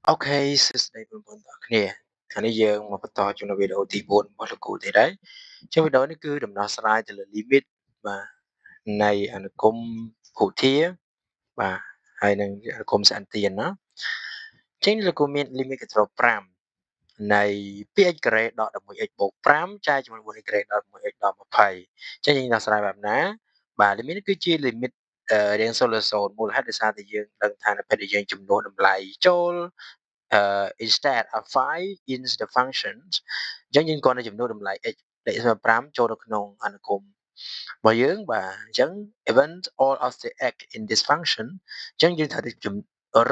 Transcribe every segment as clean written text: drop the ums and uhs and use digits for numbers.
អូខេសួស្តីបងប្អូនទាំងអស់គ្នាថ្ងៃនេះយើងមកបន្តជំនួបវីដេអូទី4របស់លោកគ្រូទៀតហើយជាវីដេអូនេះគឺដំណោះស្រាយទៅលើ limit បាទនៃអនុគមភូធាបាទហើយនឹងអនុគមសន្តានណាចឹងលោកគ្រូមាន limit control 5នៃ 2x ការ៉េដក 11x បូក5ចែកជាមួយ 4x ការ៉េដក 11x ដក20ចឹងយើងដោះស្រាយបែបណាបាទ limit នេះគឺជា limit រៀង0 មូលហេតុដោយសារតែយើងដឹងថានៅពេលដែលយើងចំនួនតម្លៃចូល instead of 5 in the functions អញ្ចឹងយើងគ្រាន់តែចំនួនតម្លៃ x លេខ5ចូលទៅក្នុងអនុគមរបស់យើងបាទអញ្ចឹង even all of the x in this function អញ្ចឹងយើងត្រូវតែ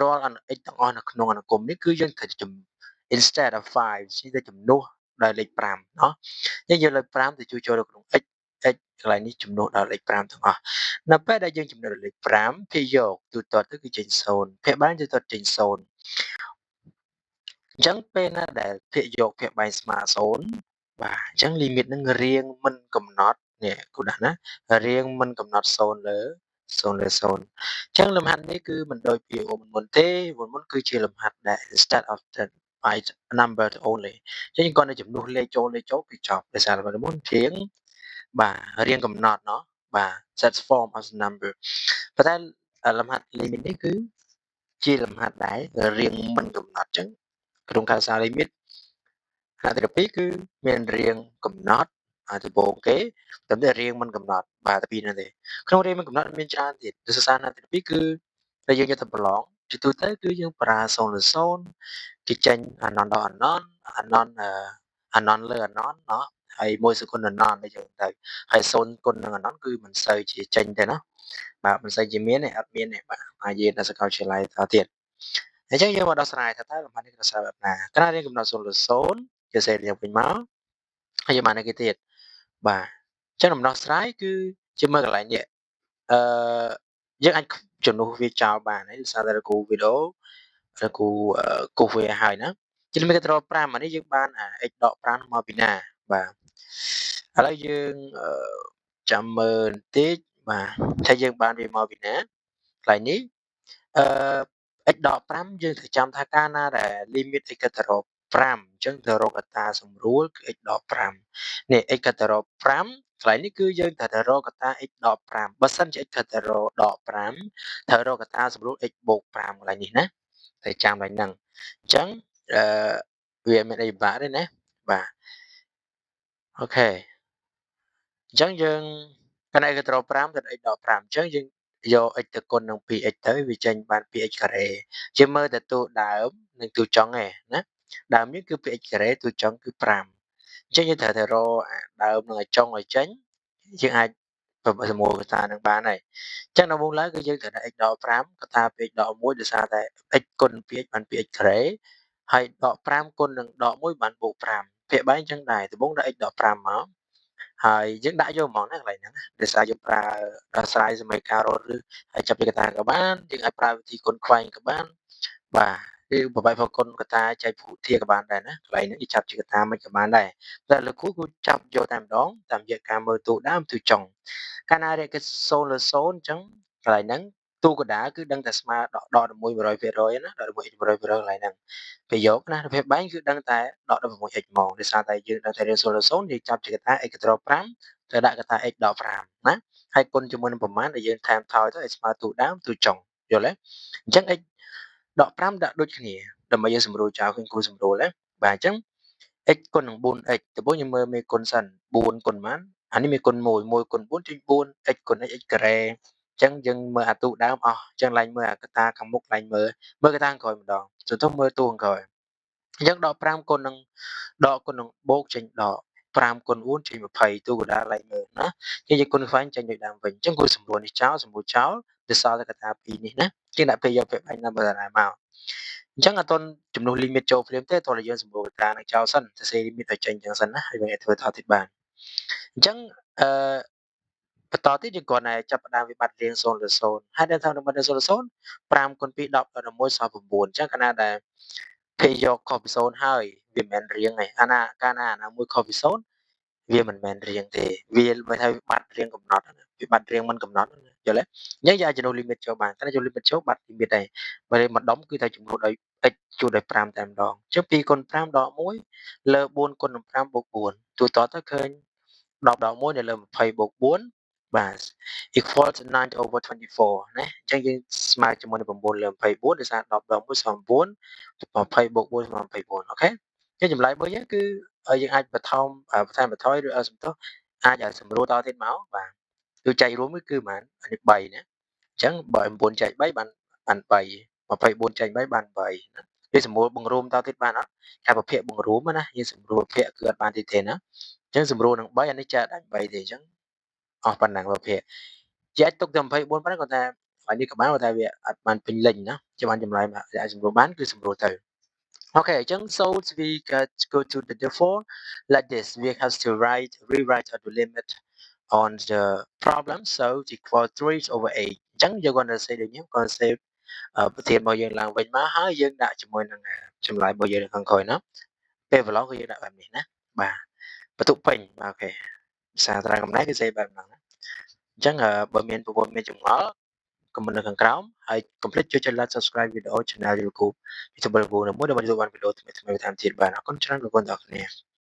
រាល់ x ទាំងអស់នៅក្នុងអនុគមនេះគឺយើងត្រូវតែ instead of 5ជាជំនួសដោយលេខ5เนาะយើងយកលេខ5ទៅជួយចូលនៅក្នុង x x កន្លែងនេះជំនួសដល់លេខ5ទាំងអស់នៅពេលដែលយើងជំនួសដល់លេខ5ភាគយកទូទាត់ទៅគឺចេញ0ភាគបែនទូទាត់ចេញ0អញ្ចឹងពេលណាដែលភាគយកភាគបែនស្មើ0បាទអញ្ចឹង limit នឹងរៀងមិនកំណត់នេះគូដាក់ណារៀងមិនកំណត់0លើ0អញ្ចឹងលំហាត់នេះគឺមិនដូចពីមុនទេមុនគឺជាលំហាត់ដែល instead of the by number only អញ្ចឹងគាត់នៅចំនួនលេខចូលគឺចប់ដោយសារតែមុនជាងបាទរៀងកំណត់เนาะបាទ set form as number ប៉ុន្តែលំហាត់ limit នេះគឺជាលំហាត់ដែលរៀងមិនកំណត់អញ្ចឹងក្នុងការសារ limit ហាត់ទី2គឺមានរៀងកំណត់ដំបូងគេតែរៀងមិនកំណត់បាទតែពីរហ្នឹងទេក្នុងរៀងមិនកំណត់មានច្រើនទៀតទស្សសាស្ត្រហាត់ទី2គឺតែយើងយកទៅប្រឡងជាទូទៅគឺយើងប្រើ0លើ0គេចេញអាណនដល់អាណនអាណនអាណនលើអាណនเนาะហើយ1សេគុណអាណនអីចឹងទៅហើយ0គុណនឹងអាណនគឺមិនសូវជាចេញទេណាបាទមិនសូវជាមានទេអត់មានទេបាទហើយយើងដល់សាកលវិទ្យាល័យតទៀតអញ្ចឹងយើងមកដោះស្រាយថាតើលំហាត់នេះដោះស្រាយបែបណាកាលណារៀនកំណត់0លើ0ជាសេរីវិញមកហើយយើងបានអីគេទៀតបាទអញ្ចឹងដំណោះស្រាយគឺជាមើលកន្លែងនេះអឺយើងអាចជំនួសវាចោលបានហើយដោយសារតែគ្រូវីដេអូគ្រូគូសវាហើយណាជាលំហាត់ 5អានេះយើងបានx ដក5មកពីណាបាទឥឡូវយើងចាំមើលបន្តិចបាទថាយើងបានវាមកពីណាកន្លែងនេះអឺ x ដក5យើងត្រូវចាំថាកាលណាដែល limit x ទៅរក5អញ្ចឹងទៅរកកត្តាសម្រួលគឺ x ដក5នេះ x ទៅរក5កន្លែងនេះគឺយើងត្រូវតែរកកត្តា x ដក5បើសិនជា x ត្រូវតែរកដក5ត្រូវរកកត្តាសម្រួល x បូក5កន្លែងនេះណាត្រូវចាំកន្លែងហ្នឹងអញ្ចឹងអឺវាមានអីពិបាកទេណាបាទអូខេអញ្ចឹងយើងកាលណា x ទៅរក5ទៅ x ដក5អញ្ចឹងយើងយក x ទៅគុណនឹង 2x ទៅវាចេញបាន 2x ការ៉េយើងមើលតែតួដើមនិងតួចុងឯណាដើមនេះគឺ 2x ការ៉េតួចុងគឺ5អញ្ចឹងយើងត្រូវតែរកអាដើមនឹងឲ្យចុងឲ្យចេញយើងអាចប្រមូលកត្តានឹងបានហើយអញ្ចឹងដំបូងឡើយគឺយើងត្រូវតែ x ដក5កត្តា 2x ដក1ដោយសារតែ x គុណ 2x បាន 2x ការ៉េហើយដក5គុណនឹងដក1បានបូក5ភាគបែបអញ្ចឹងដែរដំបូងដាក់ x ដក5មកហើយយើងដាក់យកហ្មងណាកន្លែងហ្នឹងដោយសារយើងប្រើដោះស្រាយសមីការរត់ឬហើយចាប់ពីកត្តាក៏បានយើងអាចប្រើវិធីគុណខ្វែងក៏បានបាទឬប្របែបគុណកត្តាចែកភូធាក៏បានដែរណាកន្លែងហ្នឹងគេចាប់ជាកត្តាមិនក៏បានដែរតែលោកគ្រូគឺចាប់យកតែម្ដងតាមរយៈការមើលតួដើមតួចុងកាលណារៀបគេ0លើ0អញ្ចឹងកន្លែងហ្នឹងតួកដាគឺដឹងតែស្មើដក11 100%ណាដក11 100%កន្លែងហ្នឹងពេលយកណាប្រភេទបែងគឺដឹងតែដក 16x ហ្មងដោយសារតែយើងដឹងតែរៀន0លើ0យើងចាប់ជាកត្តា x កន្ត្រក5ទៅដាក់កត្តា x ដក5ណាហើយគុណជាមួយនឹងប្រមាណដែលយើងថែមថយទៅឲ្យស្មើតួដើមតួចុងយល់ទេអញ្ចឹង x ដក5ដាក់ដូចគ្នាដើម្បីយើងសម្រួលចោលឃើញគូសម្រួលណាបាទអញ្ចឹង x គុណនឹង 4x ដំបូងយើងមើលមេគុណសិន4គុណប៉ុន្មានអានេះមេគុណ1 1គុណ4ចេញ 4x គុណ x ការ៉េអញ្ចឹងយើងមើលអាទូដើមអស់អញ្ចឹងឡើងមើលអាកតាខាងមុខឡើងមើលកតាខាងក្រោយម្ដងចុះទៅមើលតួខាងក្រោយអញ្ចឹងដក5គុណនឹងដកគុណនឹងបូកចេញដក5គុណ4ចេញ20ទូកដាឡើងមើលណាយើងគុណខ្វែងចេញដូចដើមវិញអញ្ចឹងគួរសម្រួលនេះចោលសម្រួលចោលទៅសល់តែកតា2នេះណាគេដាក់ពេលយកពេលបាញ់ណាបើណាមកអញ្ចឹងអត់ទាន់ចំនួន limit ចូលព្រាមទេតោះយើងសម្រួលកតានឹងចោលសិនសរសេរ limit ឲ្យចេញអញ្ចឹងសិនណាហើយយើងអាចធ្វើតទៀតបានអញ្ចឹងអឺបន្តទៀតយើងគ្រាន់តែចាប់ផ្ដើមវិបត្តិរៀង0លើ0ហើយដែលថាវិបត្តិ0លើ0 5គុណ2 10ដល់11សល់9អញ្ចឹងកាលណាដែលគេយកខុសពី0ហើយវាមិនមែនរៀងទេអាណាកាលណាអាណាមួយខុសពី0វាមិនមែនរៀងទេវាមិនថាវិបត្តិរៀងកំណត់វិបត្តិរៀងមិនកំណត់ យល់ទេអញ្ចឹងយើងអាចចំនួន limit ចូលបានតែចូល limit ចូលបាត់ limit ដែរបើម្ដុំគឺតែចំនួនដោយ x ជួនដោយ5តែម្ដងអញ្ចឹង2គុណ5ដក1លើ4គុណនឹង5បូក4ទូតទៅឃើញ10ដក1នៅលើ20បូក4បាទ equal to 9 over 24ណាអញ្ចឹងយើងស្មើជាមួយនឹង9លើ24ដោយសារ10ដក1ស្មើ9 20បូក4ស្មើ24អូខេអញ្ចឹងចម្លើយរបស់យើងគឺយើងអាចបន្ថែមបន្ថយឬសំទោសអាចសម្រួលតទៀតមកបាទគឺចែករួមគឺប៉ុន្មាន3ណាអញ្ចឹងបើ9ចែក3បាន3 24ចែក3បាន8ណាវាសម្រួលបង្រួមតទៀតបានអត់ការប្រភេទបង្រួមណាយើងសម្រួលភាគគឺអត់បានទៀតទេណាអញ្ចឹងសម្រួលនឹង3អានេះចែកដាច់3ទេអញ្ចឹងអស់ប៉ុណ្ណឹងប្រភេទចែកទុកទៅ24ប៉ុណ្ណឹងគាត់ថាហើយនេះក៏បានតែវាអត់បានពេញលេញណាចាំបានចម្លើយអាចសម្រួលបានគឺសម្រួលទៅOkay, Jung, so we got go to the therefore like this. We have to rewrite the limit on the problem. So equal 3 over 8. Jung, you're gonna say the new concept ប្រធានរបស់យើងឡើងវិញមកហើយយើងដាក់ជាមួយនឹងចម្លើយរបស់យើងនៅខាងក្រោយណាពេល vlog គឺយើងដាក់បែបនេះណាបាទបន្ទុកពេញបាទអូខេភាសាតារាកំណែគឺស្អីបែបហ្នឹងណាអញ្ចឹងបើមានប្រវត្តិមានចម្ងល់ខមមិននៅខាងក្រោមហើយកុំភ្លេចជួយចុច like subscribe វីដេអូ channel YouTube ពីសម្បល់គូមួយដើម្បីទទួលបានវីដេអូថ្មីៗបន្ថែមទៀតបាទអរគុណច្រើនលោកអ្នកទាំងអស់គ្នា